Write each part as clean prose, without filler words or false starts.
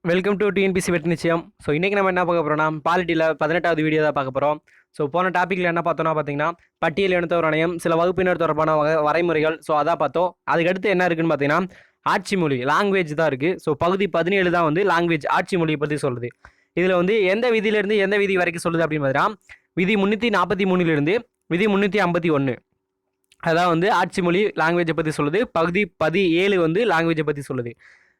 Welcome to TNPSC வெற்றி நிச்சயம். So இன்றைக்கி நம்ம என்ன பார்க்க போகிறோம்னா பாலிட்டியில் 18வது வீடியோ தான் பார்க்க போகிறோம். ஸோ போன டாப்பிக்கில் என்ன பார்த்தோம்னா பார்த்தீங்கன்னா பட்டியல் இனத்தவர் ஆணையம், சில வகுப்பினர் தொடர்பான வரைமுறைகள். ஸோ அதான் பார்த்தோம். அதுக்கடுத்து என்ன இருக்குன்னு பார்த்தீங்கன்னா ஆட்சி மொழி, லாங்குவேஜ் தான் இருக்குது. ஸோ பகுதி 17 தான் வந்து லாங்குவேஜ், ஆட்சி மொழியை பற்றி சொல்லுது. இதில் வந்து எந்த விதியிலேருந்து எந்த விதி வரைக்கும் சொல்லுது அப்படின்னு பார்த்தீங்கன்னா விதி 343 விதி 351, அதான் வந்து ஆட்சி மொழி லாங்குவேஜை பற்றி சொல்லுது. பகுதி 17 வந்து லாங்குவேஜை பற்றி சொல்லுது.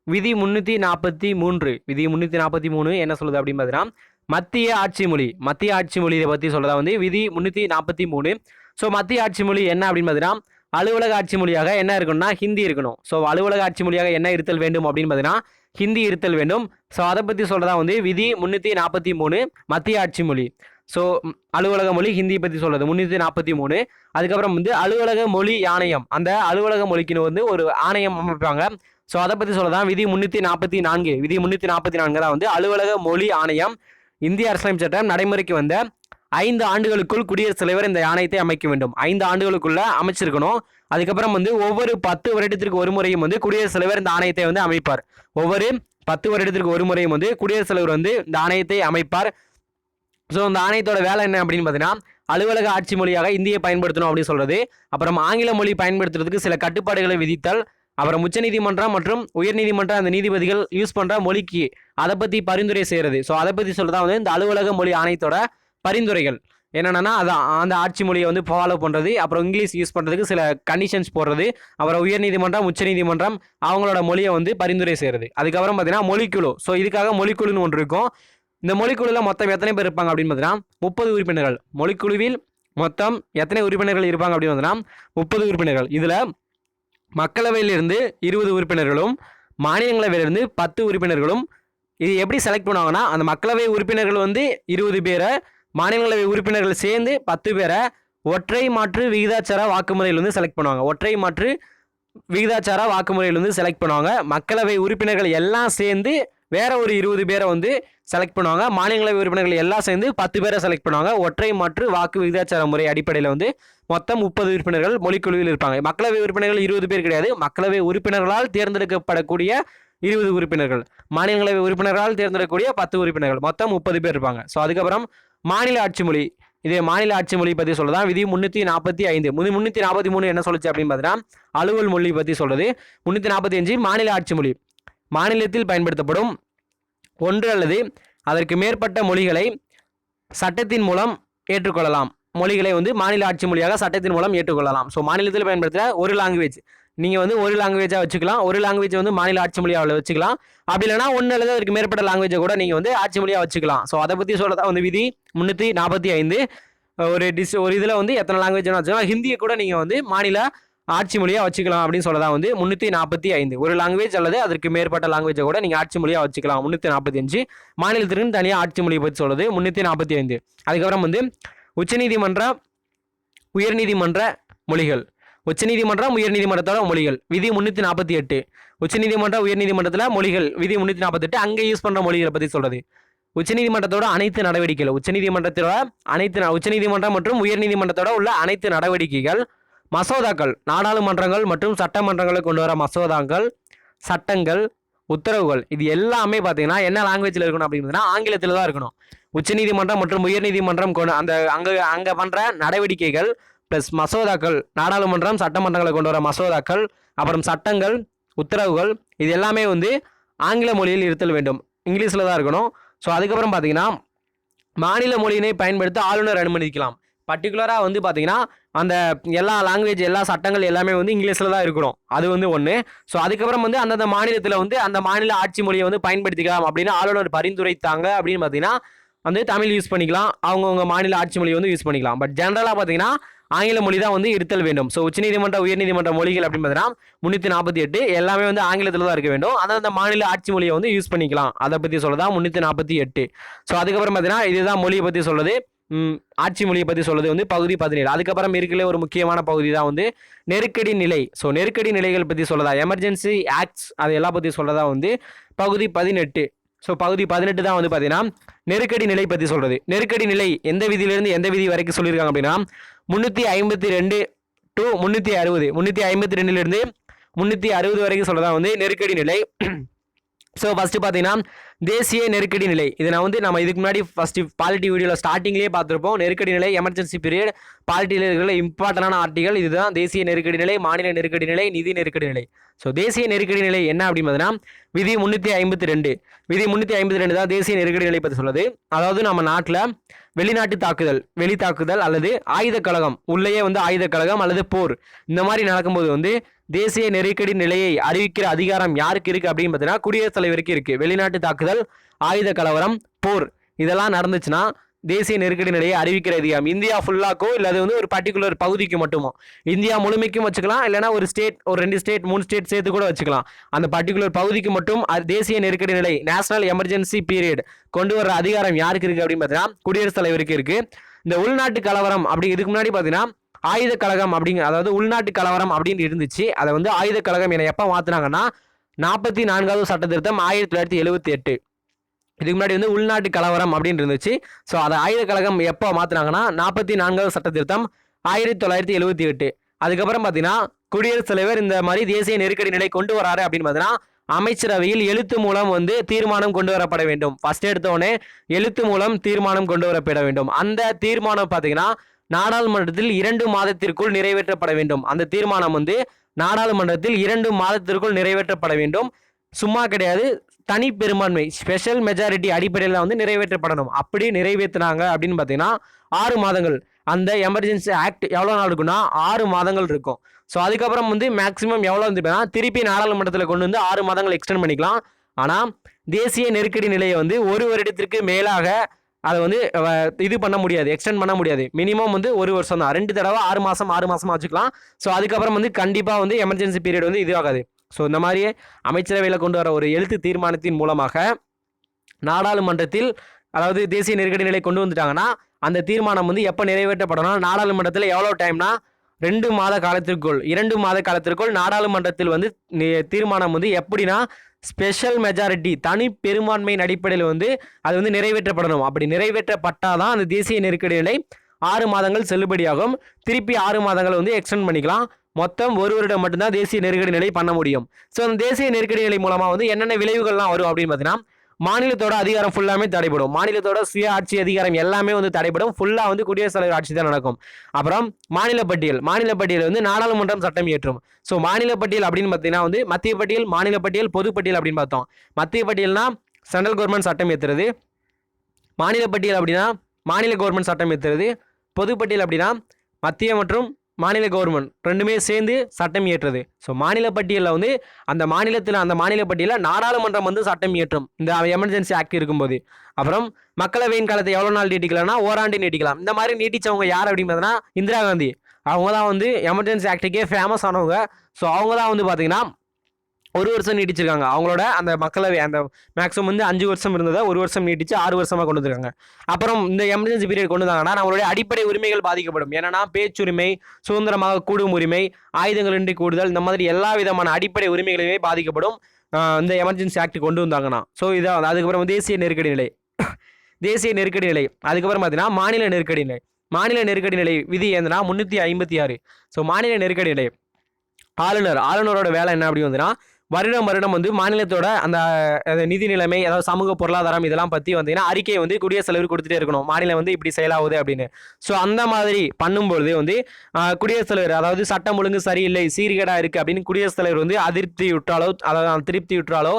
விதி 343 என்ன சொல்லுது அப்படின்னு பார்த்தீங்கன்னா மத்திய ஆட்சி மொழியை பற்றி சொல்றதா வந்து விதி 343. ஸோ மத்திய ஆட்சி மொழி என்ன அப்படின்னு பார்த்தீங்கன்னா அலுவலக ஆட்சி மொழியாக என்ன இருக்கணும்னா ஹிந்தி இருக்கணும். ஸோ அலுவலக ஆட்சி மொழியாக என்ன இருத்தல் வேண்டும் அப்படின்னு பார்த்தீங்கன்னா ஹிந்தி இருத்தல் வேண்டும். ஸோ அதை பற்றி சொல்றதா வந்து விதி 343 மத்திய ஆட்சி மொழி. ஸோ அலுவலக மொழி ஹிந்தியை பற்றி சொல்றது 343. அதுக்கப்புறம் வந்து அலுவலக மொழி ஆணையம், அந்த அலுவலக மொழிக்குன்னு வந்து ஒரு ஆணையம் அமைப்பாங்க. ஸோ அதை பற்றி சொல்லதான் விதி 344. விதி 344 தான் வந்து அலுவலக மொழி ஆணையம். இந்திய அரசியலமைப்பு சட்டம் நடைமுறைக்கு வந்த 5 ஆண்டுகளுக்குள் குடியரசுத் தலைவர் இந்த ஆணையத்தை அமைக்க வேண்டும். 5 ஆண்டுகளுக்குள்ள அமைச்சிருக்கணும். அதுக்கப்புறம் வந்து ஒவ்வொரு 10 வருடத்திற்கு ஒரு முறையும் வந்து குடியரசுத் தலைவர் இந்த ஆணையத்தை வந்து அமைப்பார். ஒவ்வொரு 10 வருடத்திற்கு ஒரு முறையும் வந்து குடியரசுத் தலைவர் வந்து இந்த ஆணையத்தை அமைப்பார். ஸோ இந்த ஆணையத்தோட வேலை என்ன அப்படின்னு பார்த்தீங்கன்னா அலுவலக ஆட்சி மொழியாக இந்தியை பயன்படுத்தணும் அப்படின்னு சொல்றது. அப்புறம் ஆங்கில மொழி பயன்படுத்துறதுக்கு சில கட்டுப்பாடுகளை விதித்தல். அப்புறம் உச்சநீதிமன்றம் மற்றும் உயர்நீதிமன்றம் அந்த நீதிபதிகள் யூஸ் பண்ணுற மொழிக்கு அதை பற்றி பரிந்துரை செய்கிறது. ஸோ அதை பற்றி சொல்றதா வந்து இந்த அலுவலக மொழி ஆணையத்தோட பரிந்துரைகள் என்னென்னா அது அந்த ஆட்சி மொழியை வந்து ஃபாலோ பண்ணுறது, அப்புறம் இங்கிலீஷ் யூஸ் பண்ணுறதுக்கு சில கண்டிஷன்ஸ் போடுறது, அப்புறம் உயர்நீதிமன்றம் உச்சநீதிமன்றம் அவங்களோட மொழியை வந்து பரிந்துரை செய்கிறது. அதுக்கப்புறம் பார்த்தீங்கன்னா மொழிக்குழு. ஸோ இதுக்காக மொழிக்குழுன்னு ஒன்று இருக்கும். இந்த மொழிக்குழுவில் மொத்தம் எத்தனை பேர் இருப்பாங்க அப்படின்னு பார்த்தீங்கன்னா 30 உறுப்பினர்கள். மொழிக்குழுவில் மொத்தம் எத்தனை உறுப்பினர்கள் இருப்பாங்க அப்படின்னு பார்த்தீங்கன்னா 30 உறுப்பினர்கள். இதில் மக்களவையிலிருந்து 20 உறுப்பினர்களும் மாநிலங்களவையிலிருந்து 10 உறுப்பினர்களும். இது எப்படி செலக்ட் பண்ணுவாங்கன்னா அந்த மக்களவை உறுப்பினர்கள் வந்து 20 பேரை, மாநிலங்களவை உறுப்பினர்கள் சேர்ந்து 10 பேரை ஒற்றை மாற்று விகிதாச்சார வாக்குமுறையில் வந்து செலக்ட் பண்ணுவாங்க. ஒற்றை மாற்று விகிதாச்சார வாக்குமுறையில் வந்து செலக்ட் பண்ணுவாங்க. மக்களவை உறுப்பினர்கள் எல்லாம் சேர்ந்து வேற ஒரு 20 பேரை வந்து செலக்ட் பண்ணுவாங்க. மாநிலங்களவை உறுப்பினர்கள் எல்லாம் சேர்ந்து 10 பேரை செலக்ட் பண்ணுவாங்க. ஒற்றை மாற்று வாக்கு விகிதாச்சார முறை அடிப்படையில் வந்து மொத்தம் 30 உறுப்பினர்கள் மொழிக்குழுவில் இருப்பாங்க. மக்களவை உறுப்பினர்கள் 20 பேர் கிடையாது, மக்களவை உறுப்பினர்களால் தேர்ந்தெடுக்கப்படக்கூடிய 20 உறுப்பினர்கள், மாநிலங்களவை உறுப்பினர்களால் தேர்ந்தெடுக்கக்கூடிய 10 உறுப்பினர்கள், மொத்தம் 30 பேர் இருப்பாங்க. ஸோ அதுக்கப்புறம் மாநில ஆட்சி மொழி. இதே மாநில ஆட்சி மொழி பற்றி சொல்லதான் விதி 345. 343 என்ன சொல்லுச்சு அப்படின்னு பார்த்தீங்கன்னா அலுவல் மொழி பற்றி சொல்றது. 345 மாநில ஆட்சி மொழி. மாநிலத்தில் பயன்படுத்தப்படும் ஒன்று அல்லது அதற்கு மேற்பட்ட மொழிகளை சட்டத்தின் மூலம் ஏற்றுக்கொள்ளலாம். மொழிகளை வந்து மாநில ஆட்சி மொழியாக சட்டத்தின் மூலம் ஏற்றுக்கொள்ளலாம். ஸோ மாநிலத்தில் பயன்படுத்துகிற ஒரு லாங்குவேஜ் நீங்கள் வந்து ஒரு லாங்குவேஜாக வச்சுக்கலாம். ஒரு லாங்குவேஜ் வந்து மாநில ஆட்சி மொழியாக வச்சுக்கலாம். அப்படி இல்லைனா ஒன்று அல்லது அதற்கு மேற்பட்ட லாங்குவேஜை கூட நீங்கள் வந்து ஆட்சி மொழியாக வச்சுக்கலாம். ஸோ அதை பற்றி சொல்கிறதா வந்து விதி 345. ஒரு இதில் வந்து எத்தனை லாங்குவேஜ் வச்சுக்கலாம். ஹிந்தியை கூட நீங்கள் வந்து மாநில ஆட்சி மொழியாக வச்சுக்கலாம் அப்படின்னு சொல்லதான் வந்து 345. ஒரு லாங்குவேஜ் அல்லது அதற்கு மேற்பட்ட லாங்குவேஜை கூட நீங்கள் ஆட்சி மொழியாக வச்சுக்கலாம். 345 மாநிலத்திற்கு தனியாக ஆட்சி மொழியை பற்றி சொல்லுது 345. அதுக்கப்புறம் வந்து உச்சநீதிமன்ற உயர்நீதிமன்ற மொழிகள். உச்சநீதிமன்றம் உயர்நீதிமன்றத்தோட மொழிகள் விதி 348. உச்சநீதிமன்ற உயர்நீதிமன்றத்தில் மொழிகள் விதி 348 அங்கே யூஸ் பண்ணுற மொழிகளை பற்றி சொல்றது. உச்சநீதிமன்றத்தோட அனைத்து நடவடிக்கைகள், உச்சநீதிமன்றம் மற்றும் உயர்நீதிமன்றத்தோட உள்ள அனைத்து நடவடிக்கைகள், மசோதாக்கள், நாடாளுமன்றங்கள் மற்றும் சட்டமன்றங்களை கொண்டு வர மசோதாக்கள், சட்டங்கள், உத்தரவுகள், இது எல்லாமே பார்த்தீங்கன்னா என்ன லாங்குவேஜில் இருக்கணும் அப்படின்னு ஆங்கிலத்தில் தான் இருக்கணும். உச்சநீதிமன்றம் மற்றும் உயர்நீதிமன்றம் அந்த அங்கே பண்ணுற நடவடிக்கைகள் ப்ளஸ் மசோதாக்கள், நாடாளுமன்றம் சட்டமன்றங்களை கொண்டு வர மசோதாக்கள், அப்புறம் சட்டங்கள், உத்தரவுகள், இது எல்லாமே வந்து ஆங்கில மொழியில் இருத்தல் வேண்டும். இங்கிலீஷில் தான் இருக்கணும். ஸோ அதுக்கப்புறம் பார்த்தீங்கன்னா மாநில மொழியினை பயன்படுத்த ஆளுநர் அனுமதிக்கலாம். பர்டிகுலராக வந்து பார்த்தீங்கன்னா அந்த எல்லா லாங்குவேஜ், எல்லா சட்டங்கள் எல்லாமே வந்து இங்கிலீஷில் தான் இருக்கணும். அது வந்து ஒன்று. ஸோ அதுக்கப்புறம் வந்து அந்தந்த மாநிலத்தில் வந்து அந்த மாநில ஆட்சி மொழியை வந்து பயன்படுத்திக்கலாம் அப்படின்னு ஆளுநர் பரிந்துரைத்தாங்க அப்படின்னு பார்த்தீங்கன்னா வந்து தமிழ் யூஸ் பண்ணிக்கலாம், அவங்கவுங்க மாநில ஆட்சி மொழியை வந்து யூஸ் பண்ணிக்கலாம். பட் ஜென்ரலாக பார்த்தீங்கன்னா ஆங்கில மொழி தான் வந்து இருத்தல் வேண்டும். ஸோ உச்சநீதிமன்ற உயர்நீதிமன்ற மொழிகள் அப்படின்னு பார்த்தீங்கன்னா 348 எல்லாமே வந்து ஆங்கிலத்தில் தான் இருக்க வேண்டும். அந்தந்த மாநில ஆட்சி மொழியை வந்து யூஸ் பண்ணிக்கலாம். அதை பற்றி சொல்லதான் 348. ஸோ அதுக்கப்புறம் பார்த்தீங்கன்னா இதுதான் மொழியை பற்றி சொல்லுது. ஆட்சி மொழியை பற்றி சொல்றது வந்து பகுதி 17. அதுக்கப்புறம் இருக்கல ஒரு முக்கியமான பகுதி தான் வந்து நெருக்கடி நிலை. ஸோ நெருக்கடி நிலைகள் பற்றி சொல்லதா எமர்ஜென்சி ஆக்ட்ஸ் அது எல்லாம் பற்றி சொல்லதா வந்து பகுதி 18. ஸோ பகுதி 18 தான் வந்து பார்த்தீங்கன்னா நெருக்கடி நிலை பற்றி சொல்றது. நெருக்கடி நிலை எந்த விதியிலிருந்து எந்த விதி வரைக்கும் சொல்லியிருக்காங்க அப்படின்னா 352 டு 360, 352லிருந்து 360 வரைக்கும் சொல்லதான் வந்து நெருக்கடி நிலை. ஸோ ஃபஸ்ட்டு பார்த்தீங்கன்னா தேசிய நெருக்கடி நிலை. இதை நம்ம இதுக்கு முன்னாடி ஃபஸ்ட்டு பாலிட்டி வீடியோவில் ஸ்டார்டிங்லேயே பார்த்துருப்போம். நெருக்கடி நிலை, எமர்ஜென்சி பீரியட், பாலிட்டியில் இருக்கிற இம்பார்ட்டண்டான ஆர்டிகல் இதுதான். தேசிய நெருக்கடி நிலை, மாநில நெருக்கடி நிலை, நிதி நெருக்கடி நிலை. ஸோ தேசிய நெருக்கடி நிலை என்ன அப்படின்னு பார்த்தீங்கன்னா விதி 352. விதி 352 தான் தேசிய நெருக்கடி நிலை பற்றி சொல்லுது. அதாவது நம்ம நாட்டில் வெளிநாட்டு தாக்குதல், வெளி தாக்குதல் அல்லது ஆயுத கழகம், உள்ளேயே ஆயுத கழகம் அல்லது போர் இந்த மாதிரி நடக்கும்போது தேசிய நெருக்கடி நிலையை அறிவிக்கிற அதிகாரம் யாருக்கு இருக்குது அப்படின்னு பார்த்தீங்கன்னா குடியரசுத் தலைவருக்கு இருக்குது. வெளிநாட்டு தாக்குதல், ஆயுத கலவரம், போர் இதெல்லாம் நடந்துச்சுன்னா தேசிய நெருக்கடி நிலையை அறிவிக்கிற அதிகாரம் இந்தியா ஃபுல்லாக்கோ இல்லை அது ஒரு பர்டிகுலர் பகுதிக்கு மட்டுமோ, இந்தியா முழுமைக்கும் வச்சுக்கலாம், இல்லைனா ஒரு ஸ்டேட், ஒரு 2 ஸ்டேட் 3 ஸ்டேட் சேர்த்து கூட வச்சுக்கலாம். அந்த பர்டிகுலர் பகுதிக்கு மட்டும் தேசிய நெருக்கடி நிலை, நேஷனல் எமர்ஜென்சி பீரியட் கொண்டு வர அதிகாரம் யாருக்கு இருக்குது அப்படின்னு பார்த்தீங்கன்னா குடியரசுத் தலைவருக்கு இருக்குது. இந்த உள்நாட்டு கலவரம் அப்படி இதுக்கு முன்னாடி பார்த்தீங்கன்னா ஆயுத கழகம் அப்படிங்கிற, அதாவது உள்நாட்டு கலவரம் அப்படின்னு இருந்துச்சு. அதை ஆயுத கழகம் என எப்போ மாற்றினாங்கன்னா 44வது சட்ட திருத்தம் 1978. இதுக்கு முன்னாடி உள்நாட்டு கலவரம் அப்படின்னு இருந்துச்சு. ஸோ அதை ஆயுத கழகம் எப்போ மாற்றினாங்கன்னா 44வது சட்ட திருத்தம் 1978. அதுக்கப்புறம் பார்த்தீங்கன்னா குடியரசுத் தலைவர் இந்த மாதிரி தேசிய நெருக்கடி நிலை கொண்டு வராரு அப்படின்னு பார்த்தீங்கன்னா அமைச்சரவையில் எழுத்து மூலம் தீர்மானம் கொண்டு வரப்பட வேண்டும். ஃபர்ஸ்ட் எடுத்தோடனே எழுத்து மூலம் தீர்மானம் கொண்டு வரப்பட வேண்டும். அந்த தீர்மானம் பார்த்தீங்கன்னா நாடாளுமன்றத்தில் 2 மாதத்திற்குள் நிறைவேற்றப்பட வேண்டும். அந்த தீர்மானம் நாடாளுமன்றத்தில் 2 மாதத்திற்குள் நிறைவேற்றப்பட வேண்டும். சும்மா கிடையாது, தனி பெரும்பான்மை ஸ்பெஷல் மெஜாரிட்டி அடிப்படையில் நிறைவேற்றப்படணும். அப்படி நிறைவேற்றினாங்க அப்படின்னு பார்த்தீங்கன்னா 6 மாதங்கள். அந்த எமர்ஜென்சி ஆக்ட் எவ்வளோ நாள் இருக்குன்னா 6 மாதங்கள் இருக்கும். ஸோ அதுக்கப்புறம் மேக்ஸிமம் எவ்வளோ இருந்துச்சுன்னா திருப்பி நாடாளுமன்றத்தில் கொண்டு 6 மாதங்கள் எக்ஸ்டெண்ட் பண்ணிக்கலாம். ஆனால் தேசிய நெருக்கடி நிலையை 1 வருடத்திற்கு மேலாக அதை இது பண்ண முடியாது, எக்ஸ்டெண்ட் பண்ண முடியாது. மினிமம் 1 வருஷம் தான். 2 தடவை 6 மாதம் 6 மாதமாக வச்சுக்கலாம். ஸோ அதுக்கப்புறம் கண்டிப்பாக எமர்ஜென்சி பீரியட் இது ஆகாது. ஸோ இந்த மாதிரியே அமைச்சரவையில் கொண்டு வர ஒரு எழுத்து தீர்மானத்தின் மூலமாக நாடாளுமன்றத்தில், அதாவது தேசிய நெருக்கடி நிலை கொண்டு வந்துட்டாங்கன்னா அந்த தீர்மானம் எப்போ நிறைவேற்றப்படணும், நாடாளுமன்றத்தில் எவ்வளோ டைம்னா 2 மாத காலத்திற்குள், 2 மாத காலத்திற்குள் நாடாளுமன்றத்தில் தீர்மானம் எப்படின்னா ஸ்பெஷல் மெஜாரிட்டி தனி பெரும்பான்மையின் அடிப்படையில் அது நிறைவேற்றப்படணும். அப்படி நிறைவேற்றப்பட்டாதான் அந்த தேசிய நெருக்கடி நிலை 6 மாதங்கள் செல்லுபடியாகும். திருப்பி 6 மாதங்கள் எக்ஸ்டெண்ட் பண்ணிக்கலாம். மொத்தம் 1 வருடம் மட்டும்தான் தேசிய நெருக்கடி நிலை பண்ண முடியும். ஸோ அந்த தேசிய நெருக்கடி நிலை மூலமாக என்னென்ன விளைவுகள்லாம் வரும் அப்படின்னு பார்த்தீங்கன்னா மாநிலத்தோட அதிகாரம் ஃபுல்லாமே தடைபடும். மாநிலத்தோட சுய ஆட்சி அதிகாரம் எல்லாமே தடைபடும். ஃபுல்லாக குடியரசுத் தலைவர் ஆட்சி தான் நடக்கும். அப்புறம் மாநில பட்டியல் நாடாளுமன்றம் சட்டம் இயற்றும். ஸோ மாநில பட்டியல் அப்படின்னு பார்த்தீங்கன்னா மத்திய பட்டியல், மாநில பட்டியல், பொது பட்டியல் அப்படின்னு பார்த்தோம். மத்திய பட்டியல்னா சென்ட்ரல் கவர்மெண்ட் சட்டம் ஏற்றுறது, மாநில பட்டியல் அப்படின்னா மாநில கவர்மெண்ட் சட்டம் ஏற்றுறது, பொது பட்டியல் அப்படின்னா மத்திய மற்றும் மாநில கவர்மெண்ட் ரெண்டுமே சேர்ந்து சட்டம் இயற்றுறது. ஸோ மாநில பட்டியலில் அந்த மாநிலத்தில் அந்த மாநில பட்டியலில் நாடாளுமன்றம் சட்டம் இயற்றும் இந்த எமர்ஜென்சி ஆக்ட் இருக்கும்போது. அப்புறம் மக்களவையின் காலத்தை எவ்வளோ நாள் நீட்டிக்கலாம்னா ஓராண்டு நீட்டிக்கலாம். இந்த மாதிரி நீட்டிச்சவங்க யார் அப்படின்னு பார்த்தீங்கன்னா இந்திரா காந்தி. அவங்க தான் எமர்ஜென்சி ஆக்டுக்கே ஃபேமஸ் ஆனவங்க. ஸோ அவங்க தான் பார்த்தீங்கன்னா 1 வருஷம் நீட்டிச்சிருக்காங்க. அவங்களோட அந்த மக்களவை அந்த மேக்ஸிமம் 5 வருஷம் இருந்ததை 1 வருஷம் நீட்டிச்சு 6 வருஷமாக கொண்டு வந்துருக்காங்க. அப்புறம் இந்த எமர்ஜென்சி பீரியட் கொண்டு வந்தாங்கன்னா நம்மளுடைய அடிப்படை உரிமைகள் பாதிக்கப்படும். ஏன்னா பேச்சுரிமை, சுதந்திரமாக கூடும் உரிமை, ஆயுதங்களின்றி கூடுதல், இந்த மாதிரி எல்லா விதமான அடிப்படை உரிமைகளுமே பாதிக்கப்படும் இந்த எமர்ஜென்சி ஆக்ட் கொண்டு வந்தாங்கன்னா. ஸோ இதான். அதுக்கப்புறம் தேசிய நெருக்கடி நிலை. தேசிய நெருக்கடி நிலை அதுக்கப்புறம் பார்த்தீங்கன்னா மாநில நெருக்கடி நிலை. மாநில நெருக்கடி நிலை விதி என்னன்னா 356. ஸோ மாநில நெருக்கடி நிலை ஆளுநரோட வேலை என்ன அப்படி வருடம் மாநிலத்தோட அந்த நிதி நிலைமை, அதாவது சமூக பொருளாதாரம் இதெல்லாம் பற்றி அறிக்கையை குடியரசுத் தலைவர் கொடுத்துட்டே இருக்கணும். மாநிலம் இப்படி செயலாகுது அப்படின்னு. ஸோ அந்த மாதிரி பண்ணும்பொழுது குடியரசுத் தலைவர், அதாவது சட்டம் ஒழுங்கு சரியில்லை, சீர்கேடாக இருக்குது அப்படின்னு குடியரசுத் தலைவர் அதிருப்தி விட்டாலோ, அதாவது திருப்தி விட்டாலோ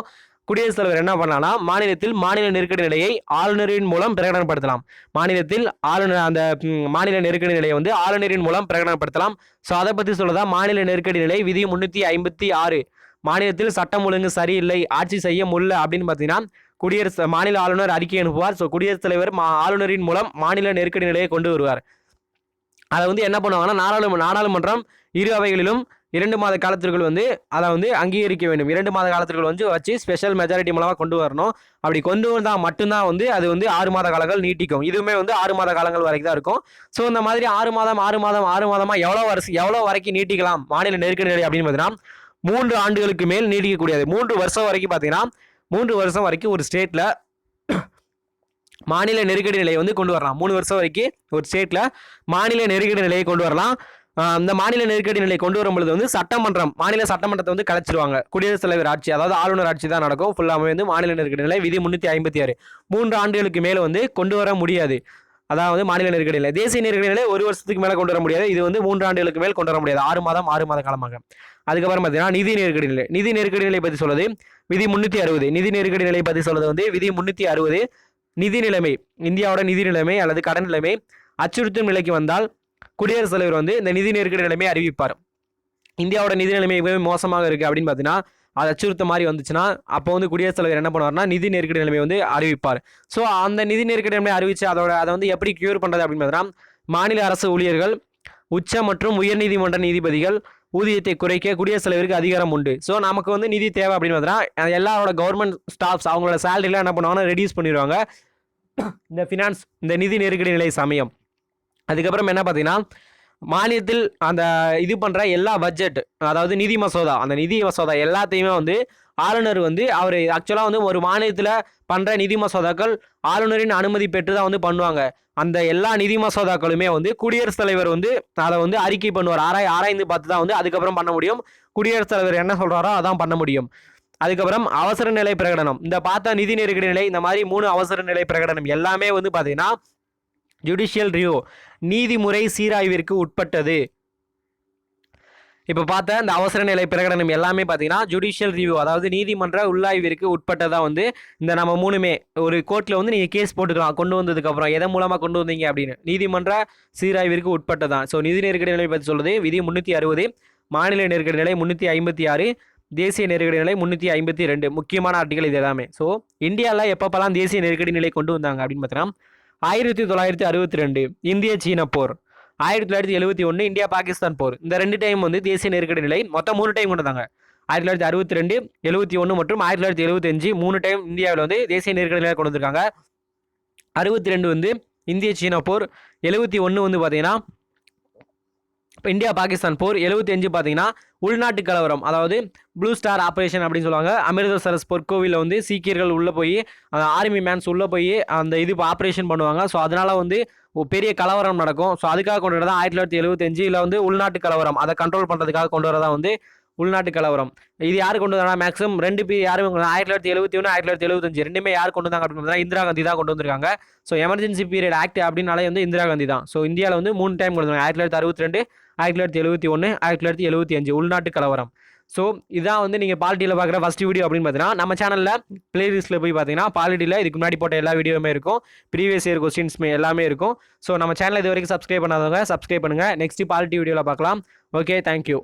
குடியரசுத் தலைவர் என்ன பண்ணலாம்னா மாநிலத்தில் மாநில நெருக்கடி நிலையை ஆளுநரின் மூலம் பிரகடனப்படுத்தலாம். மாநிலத்தில் ஆளுநர் அந்த மாநில நெருக்கடி நிலையை ஆளுநரின் மூலம் பிரகடனப்படுத்தலாம். ஸோ அதை பற்றி சொல்லதான் மாநில நெருக்கடி நிலை விதி 356. மாநிலத்தில் சட்டம் ஒழுங்கு சரியில்லை, ஆட்சி செய்ய முடியல அப்படின்னு பார்த்தீங்கன்னா மாநில ஆளுநர் அறிக்கை அனுப்புவார். ஸோ குடியரசுத் தலைவர் ஆளுநரின் மூலம் மாநில நெருக்கடி நிலையை கொண்டு வருவார். அதை என்ன பண்ணுவாங்கன்னா நாடாளுமன்றம் 2 அவைகளிலும் 2 மாத காலத்திற்குள் அதை அங்கீகரிக்க வேண்டும். 2 மாத காலத்திற்குள் வச்சு ஸ்பெஷல் மெஜாரிட்டி மூலமாக கொண்டு வரணும். அப்படி கொண்டு வந்தால் மட்டும்தான் அது 6 மாத காலங்கள் நீட்டிக்கும். இதுவுமே 6 மாத காலங்கள் வரைக்கும் தான் இருக்கும். ஸோ இந்த மாதிரி 6 மாதமாக எவ்வளோ வரைக்கும் நீட்டிக்கலாம் மாநில நெருக்கடி நிலை அப்படின்னு பார்த்தீங்கன்னா 3 ஆண்டுகளுக்கு மேல் நீடிக்கக்கூடியது. 3 வருஷம் வரைக்கும் பார்த்தீங்கன்னா 3 வருஷம் வரைக்கும் ஒரு ஸ்டேட்டில் மாநில நெருக்கடி நிலையை கொண்டு வரலாம். 3 வருஷம் வரைக்கும் ஒரு ஸ்டேட்டில் மாநில நெருக்கடி நிலையை கொண்டு வரலாம். இந்த மாநில நெருக்கடி நிலை கொண்டு வரும் பொழுது வந்து சட்டமன்றம் மாநில சட்டமன்றத்தை வந்து கலைச்சிருவாங்க. குடியரசுத் தலைவர் ஆட்சி அதாவது ஆளுநர் ஆட்சி தான் நடக்கும். ஃபுல்லாமே வந்து மாநில நெருக்கடி நிலை விதி 356 3 ஆண்டுகளுக்கு மேல வந்து கொண்டு வர முடியாது. அதாவது மாநில நெருக்கடி நிலை. தேசிய நெருக்கடி நிலை 1 வருஷத்துக்கு மேல கொண்டு வர முடியாது. இது வந்து 3 ஆண்டுகளுக்கு மேல் கொண்டு வர முடியாது. 6 மாத காலமாக. அதுக்கப்புறம் பார்த்தீங்கன்னா நிதி நெருக்கடி நிலை. நிதி நெருக்கடி நிலை பற்றி சொல்லுது விதி 360. நிதி நெருக்கடி நிலை பற்றி சொல்றது வந்து விதி 360. நிதி நிலைமை இந்தியாவோட நிதி நிலைமை அல்லது கடன் நிலைமை அச்சுறுத்தும் நிலைக்கு வந்தால் குடியரசுத் தலைவர் வந்து இந்த நிதி நெருக்கடி நிலைமையை அறிவிப்பார். இந்தியாவோட நிதி நிலைமை மிகவும் மோசமாக இருக்குது அப்படின்னு பார்த்தீங்கன்னா அது அச்சுறுத்த மாதிரி வந்துச்சுன்னா அப்போ வந்து குடியரசுத் தலைவர் என்ன பண்ணுவார்னா நிதி நெருக்கடி நிலைமை வந்து அறிவிப்பார். ஸோ அந்த நிதி நெருக்கடி நிலைமை அறிவிச்சு அதை வந்து எப்படி கியூர் பண்ணுறது அப்படின்னு பார்த்தீங்கன்னா மாநில அரசு ஊழியர்கள் உச்ச மற்றும் உயர்நீதிமன்ற நீதிபதிகள் ஊதியத்தை குறைக்க குடியரசுத் தலைவருக்கு அதிகாரம் உண்டு. ஸோ நமக்கு வந்து நிதி தேவை அப்படின்னு பார்த்தீங்கன்னா எல்லாரோட கவர்மெண்ட் ஸ்டாஃப்ஸ் அவங்களோட சேலரிலாம் என்ன பண்ணுவாங்கன்னா ரெடியூஸ் பண்ணிடுவாங்க இந்த நிதி நெருக்கடி நிலை சமயம். அதுக்கப்புறம் என்ன பார்த்தீங்கன்னா மானியத்தில் அந்த இது பண்ணுற எல்லா பட்ஜெட் அதாவது நிதி மசோதா அந்த நிதி மசோதா எல்லாத்தையுமே வந்து ஆளுநர் வந்து அவர் ஆக்சுவலாக வந்து ஒரு மாநிலத்தில் பண்ணுற நிதி மசோதாக்கள் ஆளுநரின் அனுமதி பெற்று தான் வந்து பண்ணுவாங்க. அந்த எல்லா நிதி மசோதாக்களுமே வந்து குடியரசுத் தலைவர் வந்து அதை வந்து அறிக்கை பண்ணுவார். ஆராய்ந்து பார்த்து தான் வந்து அதுக்கப்புறம் பண்ண முடியும். குடியரசுத் தலைவர் என்ன சொல்கிறாரோ அதான் பண்ண முடியும். அதுக்கப்புறம் அவசர நிலை பிரகடனம் இந்த பார்த்த நிதி நெருக்கடி நிலை இந்த மாதிரி 3 அவசர நிலை பிரகடனம் எல்லாமே வந்து பார்த்தீங்கன்னா ஜுடிஷியல் ரிவ்யூ நீதிமுறை சீராய்விற்கு உட்பட்டது. இப்போ பார்த்த இந்த அவசர நிலை பிரகடனம் எல்லாமே பார்த்தீங்கன்னா ஜுடிஷியல் ரிவ்யூ அதாவது நீதிமன்ற உள்ளாய்விற்கு உட்பட்டதாக வந்து இந்த நம்ம 3மே ஒரு கோர்ட்டில் வந்து நீங்கள் கேஸ் போட்டுக்கலாம் கொண்டு வந்ததுக்கப்புறம் எதன் மூலமாக கொண்டு வந்தீங்க அப்படின்னு நீதிமன்ற சீராய்விற்கு உட்பட்டதான். ஸோ நிதி நெருக்கடி நிலை பற்றி சொல்லுது விதி 360 மாநில நெருக்கடி நிலை 356 தேசிய நெருக்கடி நிலை 352 முக்கியமான ஆர்டிகல் இது எல்லாமே. ஸோ இந்தியாவில் எப்பப்பெல்லாம் தேசிய நெருக்கடி நிலை கொண்டு வந்தாங்க அப்படின்னு பார்த்தீங்கன்னா 1962 இந்திய சீன போர், 1971 இந்தியா பாகிஸ்தான் போர். இந்த 2 டைம் வந்து தேசிய நெருக்கடி நிலை மொத்தம் 3 டைம் கொண்டு வந்தாங்க. 1962 71 மற்றும் 1975 3 டைம் இந்தியாவில் வந்து தேசிய நெருக்கடி நிலை கொண்டு வந்திருக்காங்க. 62 வந்து இந்திய சீன போர், 71 வந்து பார்த்தீங்கன்னா இந்தியா பாகிஸ்தான் போர், 75 பார்த்தீங்கன்னா உள்நாட்டு கலவரம் அதாவது ப்ளூ ஸ்டார் ஆப்ரேஷன் அப்படின்னு சொல்லுவாங்க. அமிர்தசரஸ் பொற்கோவிலில் வந்து சீக்கியர்கள் உள்ளே போய் அந்த ஆர்மி மேன்ஸ் உள்ளே போய் அந்த இது ஆப்ரேஷன் பண்ணுவாங்க. ஸோ அதனால் வந்து பெரிய கலவரம் நடக்கும். ஸோ அதுக்காக கொண்டு வரதான் 1975 வந்து உள்நாட்டு கலவரம் அதை கண்ட்ரோல் பண்ணுறதுக்காக கொண்டு வரதான் வந்து உள்நாட்டு கலவரம். இது யார் கொண்டு வந்தாங்கன்னா மேக்ஸிமம் 2 பேர் யாரும் 1971 1975 ரெண்டுமே யார் கொண்டு வந்தாங்க அப்படின்னு இந்திரா காந்தி தான் கொண்டு வந்திருக்காங்க. ஸோ எமர்ஜென்சி பீரியட் ஆக்ட் அப்படின்னாலே வந்து இந்திரா காந்தி தான். ஸோ இந்தியாவில் வந்து 3 டைம் கொண்டு வந்தாங்க 1962 1971 1975 உள்நாட்டு கலவரம். ஸோ இதான் வந்து நீங்கள் பாலிட்டியில் பார்க்குற ஃபஸ்ட் வீடியோ அப்படின்னு பார்த்தீங்கன்னா நம்ம சேனலில் பிளேலிஸ்ட்டில் போய் பார்த்தீங்கன்னா பாலிட்டியில் இதுக்கு முன்னாடி போட்ட எல்லா வீடியோவுமே இருக்கும். ப்ரீவியஸ் இயர் கொஸ்டின்ஸ்மே எல்லாமே இருக்கும். ஸோ நம்ம சேனலை இது வரைக்கும் சப்ஸ்கிரைப் பண்ணாதவங்க சப்ஸ்கிரைப் பண்ணுங்கள். நெக்ஸ்ட் பாலிட்டி வீடியோவில் பார்க்கலாம். Okay, thank you.